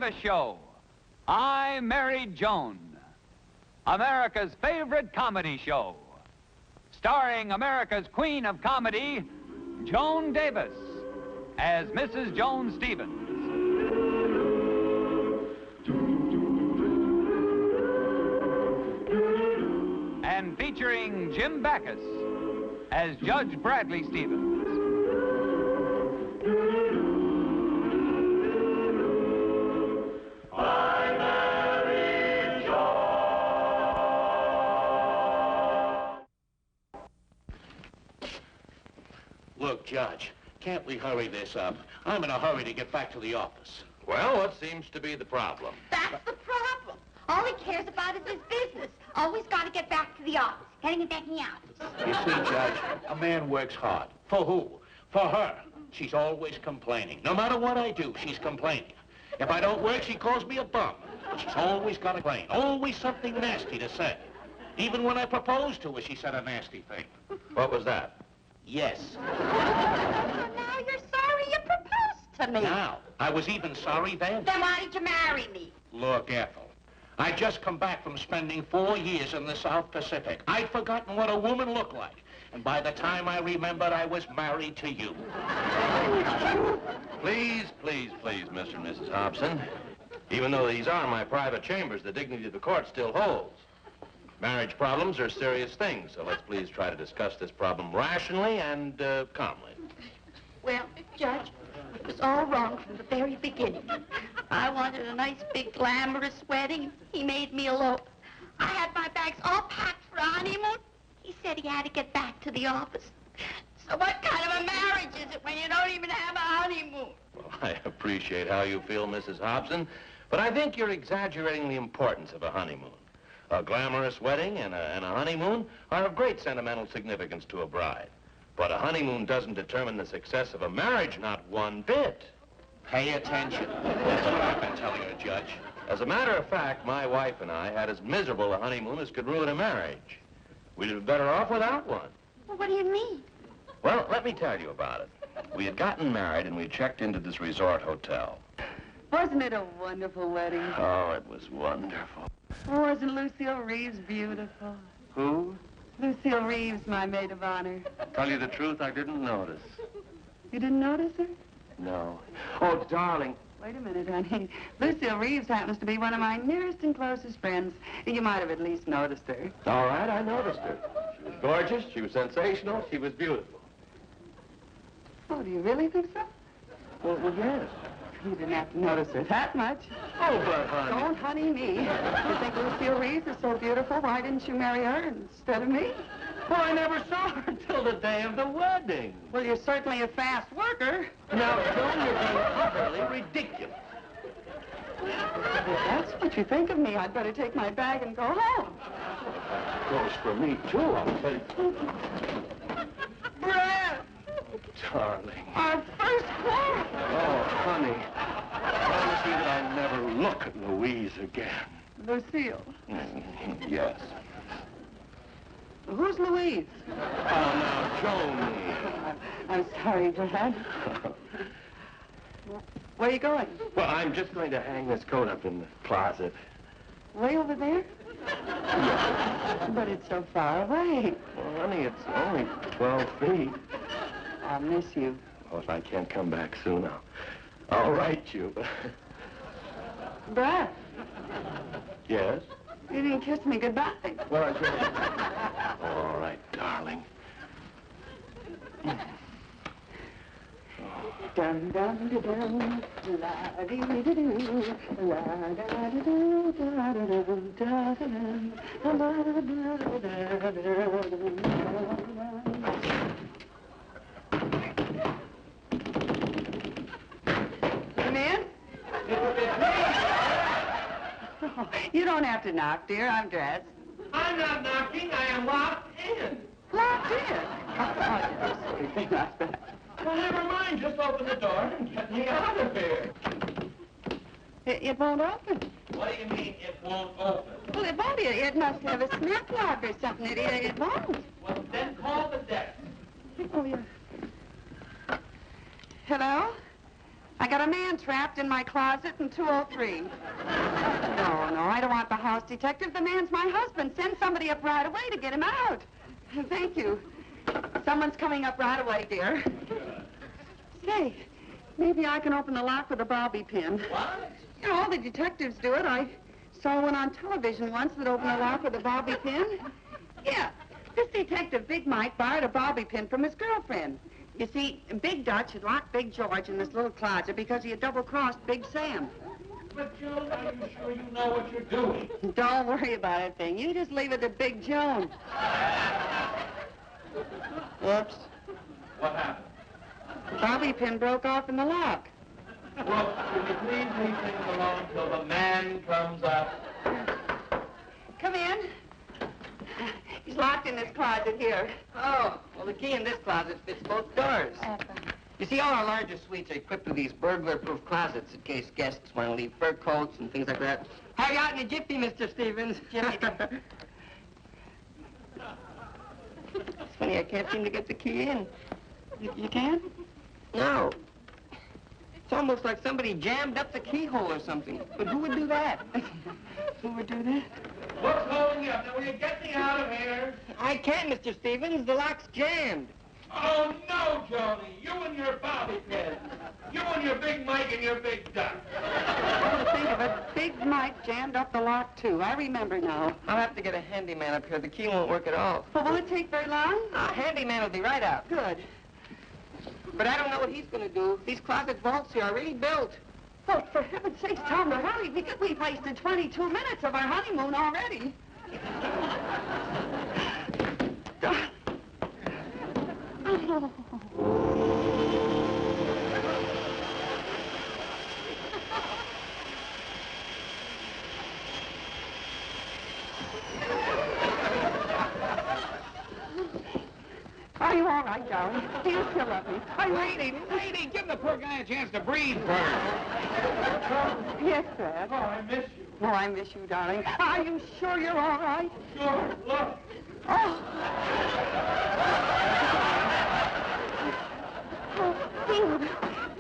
the show. I Married Joan, America's favorite comedy show, starring America's queen of comedy, Joan Davis, as Mrs. Joan Stevens. And featuring Jim Backus as Judge Bradley Stevens. I Married Joan. Look, Judge, can't we hurry this up? I'm in a hurry to get back to the office. Well, what seems to be the problem? That's the problem. All he cares about is his business. Always got to get back to the office. Getting it back in the office. You see, Judge, a man works hard. For who? For her. She's always complaining. No matter what I do, she's complaining. If I don't work, she calls me a bum. She's always got to complain. Always something nasty to say. Even when I proposed to her, she said a nasty thing. What was that? Yes. Now you're sorry you proposed to me. Now, I was even sorry then. Then why did you marry me? Look, Ethel, I'd just come back from spending 4 years in the South Pacific. I'd forgotten what a woman looked like. And by the time I remembered, I was married to you. Please, please, please, Mr. and Mrs. Hobson. Even though these are my private chambers, the dignity of the court still holds. Marriage problems are serious things, so let's please try to discuss this problem rationally and calmly. Well, Judge, it was all wrong from the very beginning. I wanted a nice, big, glamorous wedding. He made me elope. I had my bags all packed for a honeymoon. He said he had to get back to the office. So what kind of a marriage is it when you don't even have a honeymoon? Well, I appreciate how you feel, Mrs. Hobson, but I think you're exaggerating the importance of a honeymoon. A glamorous wedding and a honeymoon are of great sentimental significance to a bride. But a honeymoon doesn't determine the success of a marriage, not one bit. Pay attention. That's what I've been telling her, Judge. As a matter of fact, my wife and I had as miserable a honeymoon as could ruin a marriage. We'd have been better off without one. Well, what do you mean? Well, let me tell you about it. We had gotten married and we checked into this resort hotel. Wasn't it a wonderful wedding? Oh, it was wonderful. Wasn't Lucille Reeves beautiful? Who? Lucille Reeves, my maid of honor. Tell you the truth, I didn't notice. You didn't notice her? No. Oh, darling. Wait a minute, honey. Lucille Reeves happens to be one of my nearest and closest friends. You might have at least noticed her. All right, I noticed her. She was gorgeous, she was sensational, she was beautiful. Oh, do you really think so? Well, yes. You didn't have to notice her that much. Oh, but honey. Don't honey me. You think Lucille Reeves is so beautiful, why didn't you marry her instead of me? Well, I never saw her until the day of the wedding. Well, you're certainly a fast worker. Now, Joan, you're being utterly ridiculous. If that's what you think of me, I'd better take my bag and go home. Goes for me, too, I'll tell you. Brad! Darling. Our first quarrel! Oh, honey. Promise me that I'll never look at Louise again. Lucille. Yes. Who's Louise? Oh, now, Joan. I'm sorry, Brad. Where are you going? Well, I'm just going to hang this coat up in the closet. Way over there? But it's so far away. Well, honey, it's only 12 feet. I'll miss you. Well, if I can't come back soon, I'll write you. Brad, Yes? you didn't kiss me goodbye. Well, I should. All right, darling. Dum dum da dum, la dee dee doo, la da da doo, da da dum, da da dum, da da da da Come in? Oh, you don't have to knock, dear. I'm dressed. I'm not knocking. I am locked in. Locked in? Oh, sorry, not that. Well, never mind. Just open the door and get me out of here. It won't open. What do you mean it won't open? Well, it won't. It must have a snap lock or something. It won't. Well, then call the desk. Oh, yeah. Hello? I got a man trapped in my closet in 203. No, I don't want the house detective. The man's my husband. Send somebody up right away to get him out. Thank you. Someone's coming up right away, dear. Say, maybe I can open the lock with a bobby pin. What? You know, all the detectives do it. I saw one on television once that opened the lock with a bobby pin. Yeah, this detective, Big Mike, borrowed a bobby pin from his girlfriend. You see, Big Dutch had locked Big George in this little closet because he had double-crossed Big Sam. But, Joan, are you sure you know what you're doing? Don't worry about it, thing. You just leave it to Big Joan. Oops. What happened? The bobby pin broke off in the lock. Well, could you please leave things alone till the man comes up? Come in. He's locked in this closet here. Oh, well, the key in this closet fits both doors. You see, all our larger suites are equipped with these burglar-proof closets in case guests want to leave fur coats and things like that. Have you out in a jiffy, Mr. Stevens? Jiffy. It's funny, I can't seem to get the key in. You can? No. It's almost like somebody jammed up the keyhole or something. But who would do that? Who would do that? What's holding you up? Now, will you get me out of here? I can't, Mr. Stevens. The lock's jammed. Oh, no, Joni. You and your bobby pin. You and your Big Mike and your Big Duck. Come to think of it, Big Mike jammed up the lock, too. I remember now. I'll have to get a handyman up here. The key won't work at all. Well, will it take very long? A handyman will be right out. Good. But I don't know what he's going to do. These closet vaults here are really built. Oh, for heaven's sakes, Tom, hurry. We've wasted 22 minutes of our honeymoon already. Are you all right, darling? Do you still love me? Lady, give the poor guy a chance to breathe first. Yes, Dad. Oh, I miss you. Oh, I miss you, darling. Are you sure you're all right? Sure, look. Oh. Oh, food.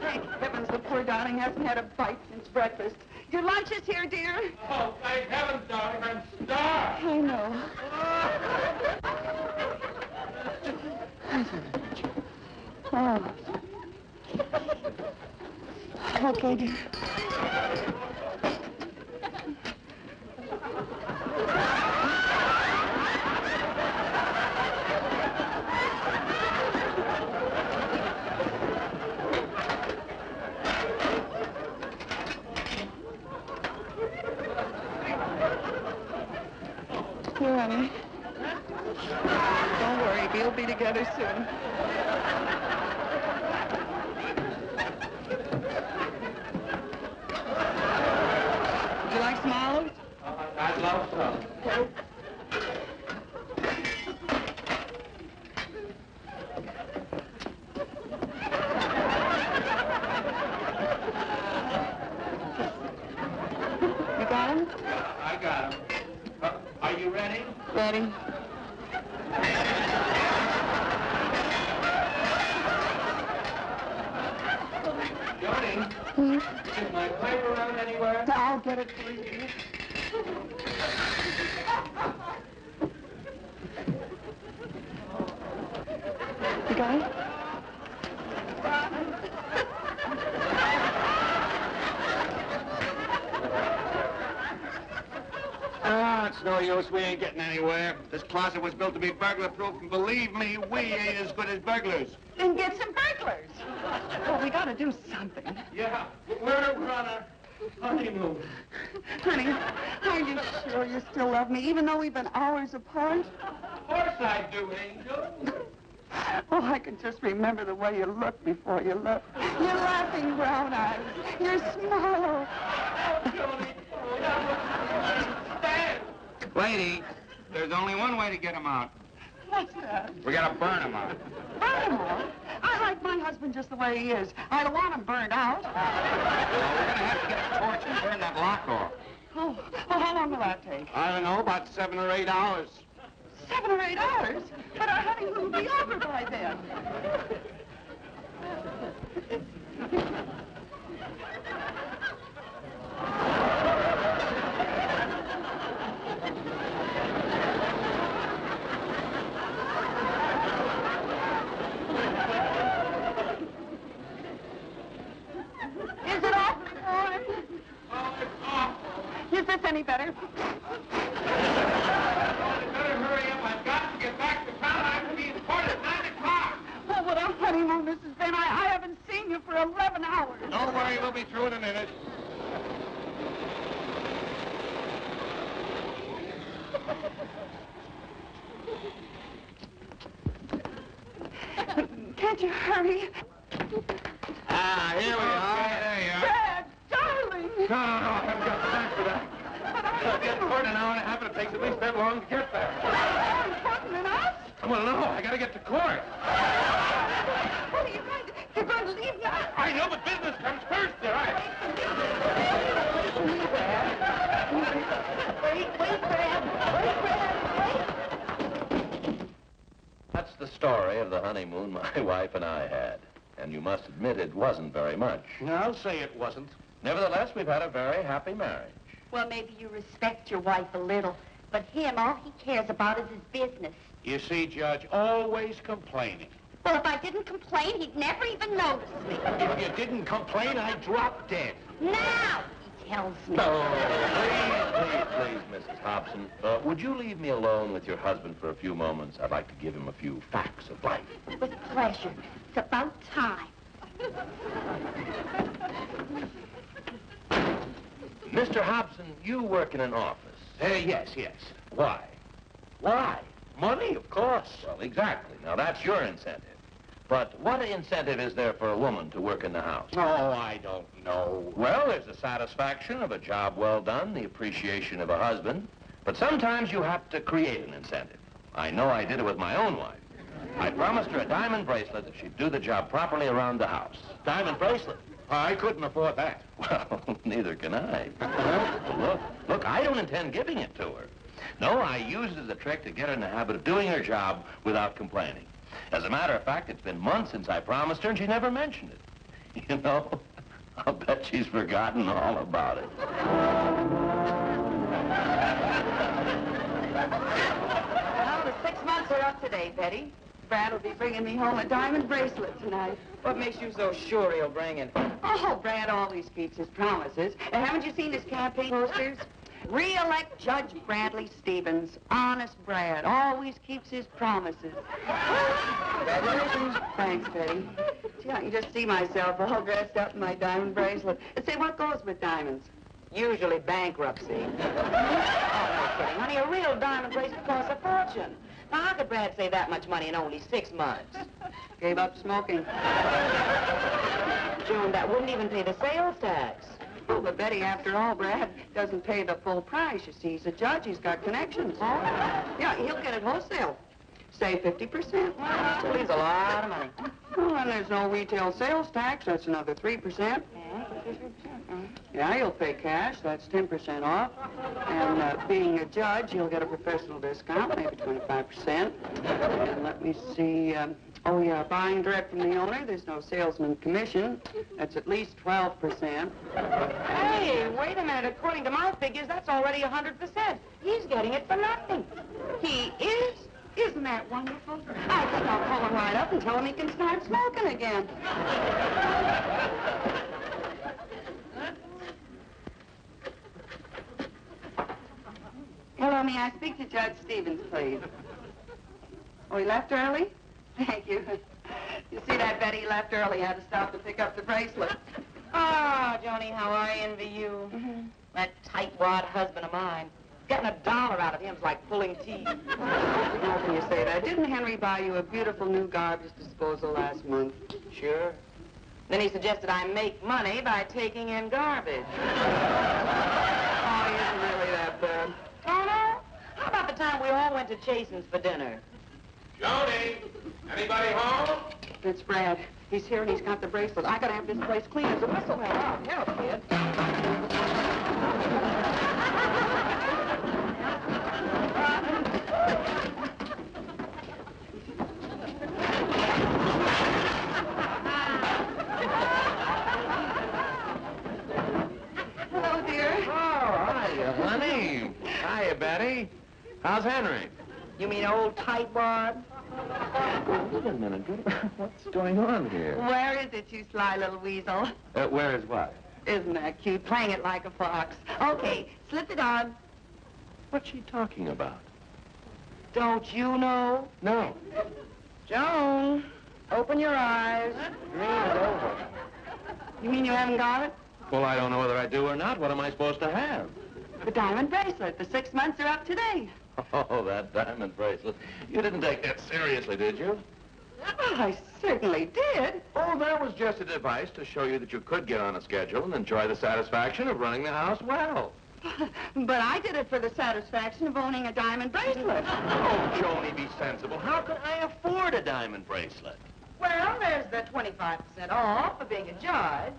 Thank heavens the poor darling hasn't had a bite since breakfast. Your lunch is here, dear. Oh, thank heavens, darling, I'm starved. I know. Oh. Okay, dear. Here, honey. Don't worry, we'll be together soon. Would you like some olives? I'd love some. Okay. You got him? I got him. Are you ready? Ready. Joni, is my pipe around anywhere? I'll get it for you. You got it? Ah, it's no use. We ain't getting anywhere. This closet was built to be burglar-proof, and believe me, we ain't as good as burglars. Then get some burglars. Well, we gotta do something. Yeah, we're on a honeymoon. Honey, are you sure you still love me, even though we've been hours apart? Of course I do, Angel. Oh, I can just remember the way you looked before you left. Your laughing brown eyes, your smile. Oh, Joni, stand. Lady, there's only one way to get him out. What's that? We gotta burn him out. Burn him out? I like my husband just the way he is. I don't want him burned out. Well, we're gonna have to get a torch and burn that lock off. Oh, well, how long will that take? I don't know, about 7 or 8 hours. 7 or 8 hours? But our honeymoon will be over by then. any better. Better hurry up. I've got to get back to town. I have to be in court at 9 o'clock. Oh, what a honeymoon, Mrs. Ben. I haven't seen you for 11 hours. Don't worry, we'll be through in a minute. Can't you hurry? Ah, here we are. There you are. Brad, darling. No, I haven't got time for that. I'll get to court in an hour and a half, and it takes at least that long to get there. More important than us? Well, no, I got to get to court. What are you going to... You're going to leave now? I know, but business comes first, all right. Wait, Brad. That's the story of the honeymoon my wife and I had. And you must admit it wasn't very much. No, I'll say it wasn't. Nevertheless, we've had a very happy marriage. Well, maybe you respect your wife a little, but him, all he cares about is his business. You see, Judge, always complaining. Well, if I didn't complain, he'd never even notice me. If you didn't complain, I'd drop dead. Now, he tells me. No, please, Mrs. Hobson. Would you leave me alone with your husband for a few moments? I'd like to give him a few facts of life. With pleasure. It's about time. Mr. Hobson, you work in an office. Yes. Why? Why? Money, of course. Well, exactly. Now, that's your incentive. But what incentive is there for a woman to work in the house? Oh, I don't know. Well, there's the satisfaction of a job well done, the appreciation of a husband. But sometimes you have to create an incentive. I know I did it with my own wife. I promised her a diamond bracelet if she'd do the job properly around the house. Diamond bracelet? I couldn't afford that. Well, neither can I. Look, I don't intend giving it to her. No, I use it as a trick to get her in the habit of doing her job without complaining. As a matter of fact, it's been months since I promised her, and she never mentioned it. You know, I'll bet she's forgotten all about it. Well, the 6 months are up today, Betty. Brad will be bringing me home a diamond bracelet tonight. What makes you so sure he'll bring it? Oh, Brad always keeps his promises. Haven't you seen his campaign posters? Re-elect Judge Bradley Stevens. Honest Brad. Always keeps his promises. Congratulations. Thanks, Betty. Gee, I can just see myself all dressed up in my diamond bracelet. And say, what goes with diamonds? Usually bankruptcy. Oh, no kidding, honey. A real diamond bracelet costs a fortune. Now, how could Brad save that much money in only 6 months? Gave up smoking. Joan, that wouldn't even pay the sales tax. Oh, but Betty, after all, Brad doesn't pay the full price. You see, he's a judge. He's got connections. Oh? Yeah, he'll get it wholesale. Say 50%. Still leaves a lot of money. Oh, and there's no retail sales tax. That's another 3%. Yeah, you'll pay cash. That's 10% off. And being a judge, you'll get a professional discount, maybe 25%. And let me see. Oh, yeah, buying direct from the owner. There's no salesman commission. That's at least 12%. Hey, wait a minute. According to my figures, that's already 100%. He's getting it for nothing. He is? Isn't that wonderful? I think I'll call him right up and tell him he can start smoking again. Hello, may I speak to Judge Stevens, please? Oh, he left early? Thank you. You see that, Betty? He left early. Had to stop to pick up the bracelet. Ah, Joni, how I envy you. That tightwad husband of mine. Getting $1 out of him's like pulling teeth. How can you say that? Didn't Henry buy you a beautiful new garbage disposal last month? Sure. Then he suggested I make money by taking in garbage. Oh, he isn't really that bad. Oh, no? How about the time we all went to Chasen's for dinner? Joni, anybody home? It's Brad. He's here and he's got the bracelet. I gotta have this place clean as a whistle. Well, help, kid. Hello, dear. Oh, hiya, honey. Hiya, Betty. How's Henry? You mean old tightwad? Wait a minute. What's going on here? Where is it, you sly little weasel? Where is what? Isn't that cute? Playing it like a fox. Okay, slip it on. What's she talking about? Don't you know? No. Joan, open your eyes. Dream is over. You mean you haven't got it? Well, I don't know whether I do or not. What am I supposed to have? The diamond bracelet. The 6 months are up today. Oh, that diamond bracelet. You didn't take that seriously, did you? Well, I certainly did. Oh, that was just a device to show you that you could get on a schedule and enjoy the satisfaction of running the house well. But I did it for the satisfaction of owning a diamond bracelet. Oh, Joni, be sensible. How could I afford a diamond bracelet? Well, there's the 25% off for being a judge.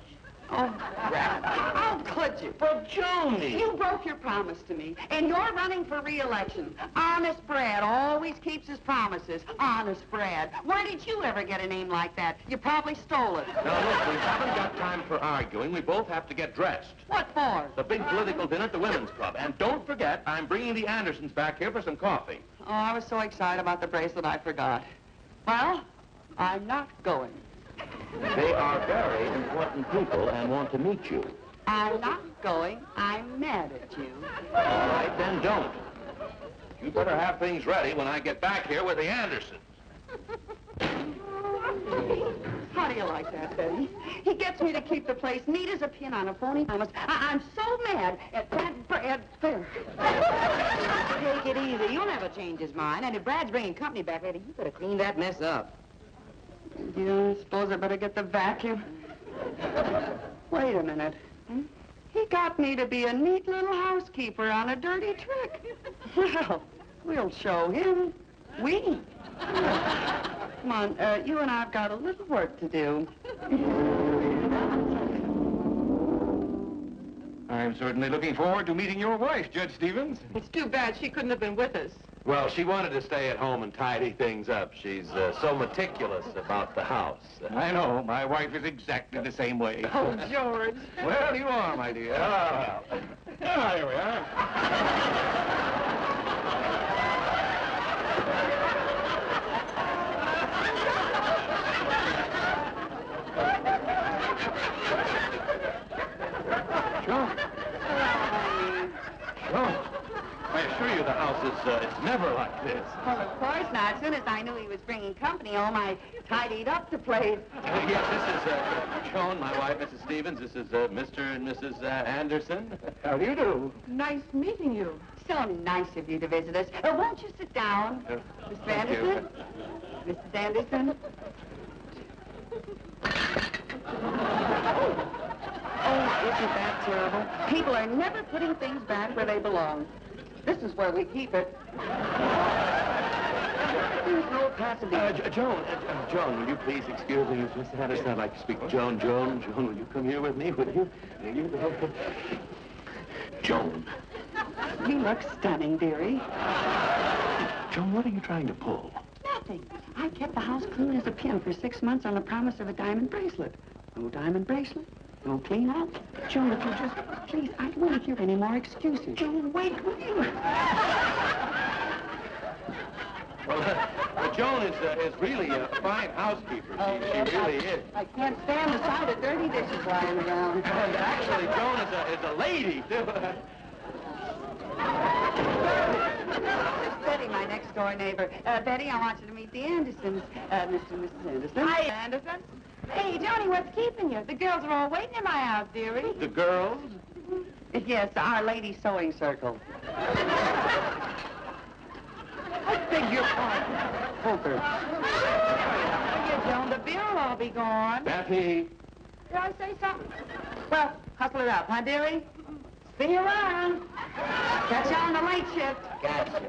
Oh, Brad, how could you? Well, Joni! You broke your promise to me, and you're running for re-election. Honest Brad always keeps his promises. Honest Brad. Where did you ever get a name like that? You probably stole it. Now, look, we haven't got time for arguing. We both have to get dressed. What for? The big political dinner at the Women's Club. And don't forget, I'm bringing the Andersons back here for some coffee. Oh, I was so excited about the bracelet, I forgot. Well, I'm not going. They are very important people and want to meet you. I'm not going. I'm mad at you. All right, then don't. You better have things ready when I get back here with the Andersons. How do you like that, Betty? He gets me to keep the place neat as a pin on a phony promise. I'm so mad at that Brad Fair. Take it easy. You'll never change his mind. And if Brad's bringing company back later, you better clean that mess up. Do you suppose I better get the vacuum? Wait a minute. He got me to be a neat little housekeeper on a dirty trick. Well, we'll show him. We. Come on, you and I've got a little work to do. I'm certainly looking forward to meeting your wife, Judge Stevens. It's too bad she couldn't have been with us. Well, she wanted to stay at home and tidy things up. She's so meticulous about the house. I know. My wife is exactly the same way. Oh, George. Well, you are, my dear. Oh, well. Ah, here we are. Joan. Joan. I assure you the house is, it's never like this. Well, of course not. As soon as I knew he was bringing company home, I tidied up the place. Yes, this is, Joan, my wife, Mrs. Stevens. This is, Mr. and Mrs. Anderson. How do you do? Nice meeting you. So nice of you to visit us. Won't you sit down, Mr. thank you. Anderson? Mrs. Anderson? Oh, isn't that terrible? People are never putting things back where they belong. This is where we keep it. There's no possibility. Joan, Joan, will you please excuse me, Mr. Anderson? I'd like to speak to Joan. Joan, will you come here with me? Will you? Joan. He looks stunning, dearie. Joan, what are you trying to pull? Nothing. I kept the house clean as a pin for 6 months on the promise of a diamond bracelet. No diamond bracelet, no clean out. Joan, if you just... Please, I don't want to hear any more excuses. Joan, wait, will you? Well, Joan is really a fine housekeeper. She really is. I can't stand the sight of dirty dishes lying around. And actually, Joan is a lady, too. It's Betty, my next-door neighbor. Betty, I want you to meet the Andersons. Mr. and Mrs. Anderson. Hi, Anderson. Hey, Johnny, what's keeping you? The girls are all waiting in my house, dearie. The girls? Yes, our lady sewing circle. I beg your pardon. Poker. Here, Joan, the beer will all be gone. Betty. Did I say something? Well, hustle it up, huh, dearie? See you around. Catch you on the late shift. Gotcha.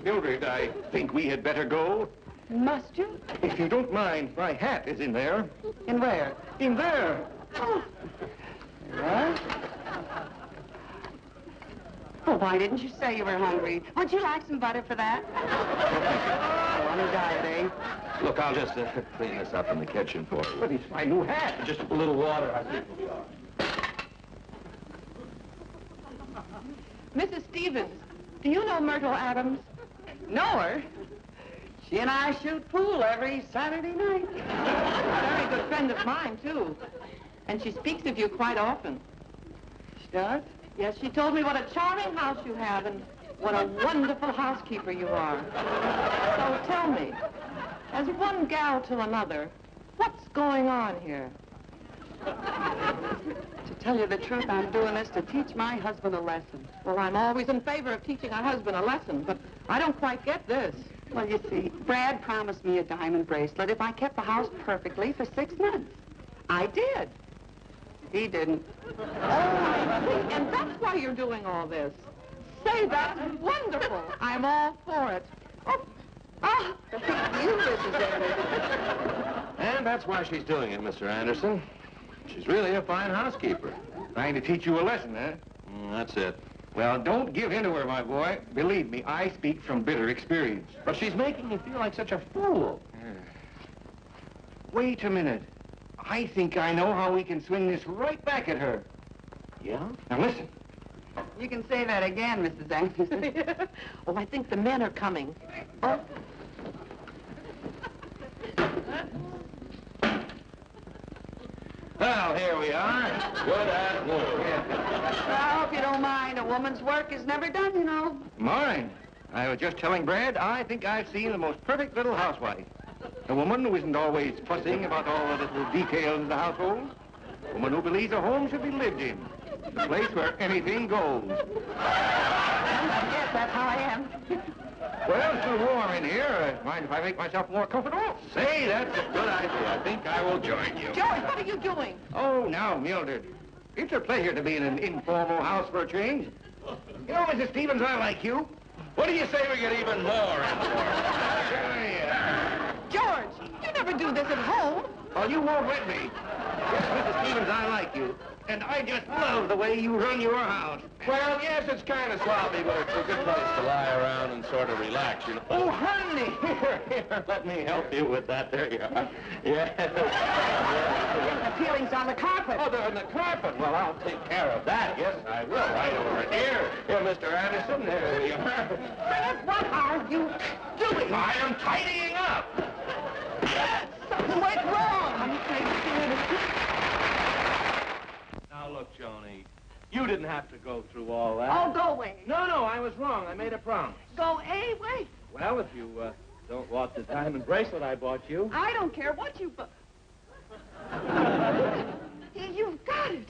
Mildred, I think we had better go. Must you? If you don't mind, my hat is in there. In where? In there. Oh. What? Well, why didn't you say you were hungry? Would you like some butter for that? Oh, on a diet, eh? Look, I'll just clean this up in the kitchen for you. But it's my new hat. Just a little water, I think will be all right. Mrs. Stevens, do you know Myrtle Adams? Know her? She and I shoot pool every Saturday night. Very good friend of mine, too. And she speaks of you quite often. She does? Yes, she told me what a charming house you have and what a wonderful housekeeper you are. So tell me, as one gal to another, what's going on here? To tell you the truth, I'm doing this to teach my husband a lesson. Well, I'm always in favor of teaching a husband a lesson, but I don't quite get this. Well, you see, Brad promised me a diamond bracelet if I kept the house perfectly for 6 months. I did. He didn't. Oh, I see. And that's why you're doing all this. Say, that's wonderful. I'm all for it. Oh, thank you, Mrs. Anderson. And that's why she's doing it, Mr. Anderson. She's really a fine housekeeper. Trying to teach you a lesson, huh? That's it. Well, don't give in to her, my boy. Believe me, I speak from bitter experience. But she's making you feel like such a fool. Wait a minute. I think I know how we can swing this right back at her. Yeah? Now listen. You can say that again, Mrs. Anderson. Oh, I think the men are coming. Oh. Well, here we are. Good afternoon. I hope you don't mind. A woman's work is never done, you know. Mine. I was just telling Brad, I think I've seen the most perfect little housewife. A woman who isn't always fussing about all the little details of the household. A woman who believes a home should be lived in. A place where anything goes. Yes, that's how I am. Well, it's too warm in here. Mind if I make myself more comfortable? Say, that's a good idea. I think I will join you. George, what are you doing? Oh, now, Mildred. It's a pleasure to be in an informal house for a change. You know, Mrs. Stevens, I like you. What do you say we get even more informal? George, you never do this at home. Oh, you won't let me. Yes, Mrs. Stevens, I like you. And I just love the way you run your house. Well, yes, it's kind of sloppy, but it's a good place to lie around and sort of relax, you know. Oh, honey! Here, let me help you with that. There you are. Yeah. The peeling's on the carpet. Oh, they're on the carpet. Well, I'll take care of that. Yes, I will. Right over here. Here, Mr. Anderson. There we are. Fred, what are you doing? I am tidying up. Something went wrong. I'm afraid Now, look, Joni, you didn't have to go through all that. Oh, go away. No, I was wrong. I made a promise. Go away. Well, if you don't want the diamond bracelet I bought you. I don't care what you... You've got it.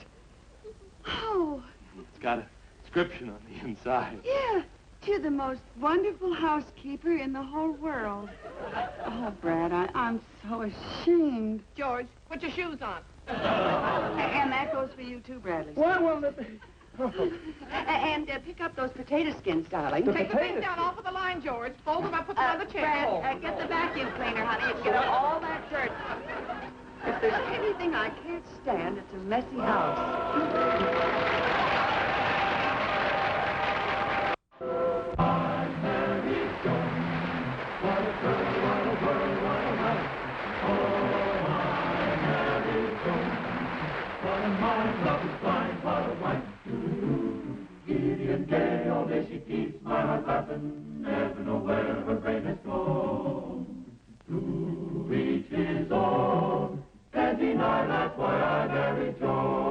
Oh, It's got a inscription on the inside. yeah. You're the most wonderful housekeeper in the whole world. Oh, Brad, I'm so ashamed. George, put your shoes on. And that goes for you, too, Bradley. And pick up those potato skins, darling. Take the things down off of the line, George. Fold them up, put them on the chair. Brad, get the vacuum cleaner, honey, and get up all that dirt. If there's anything I can't stand, it's a messy house. I'm Married Joan. What a girl, what a world, what a life. Oh, I'm Married Joan. What a mind, love is blind, what a wife. Giddy and gay, all day she keeps my heart laughing. Never know where her brain has gone. To each his own. Can't deny that's why I married Joan.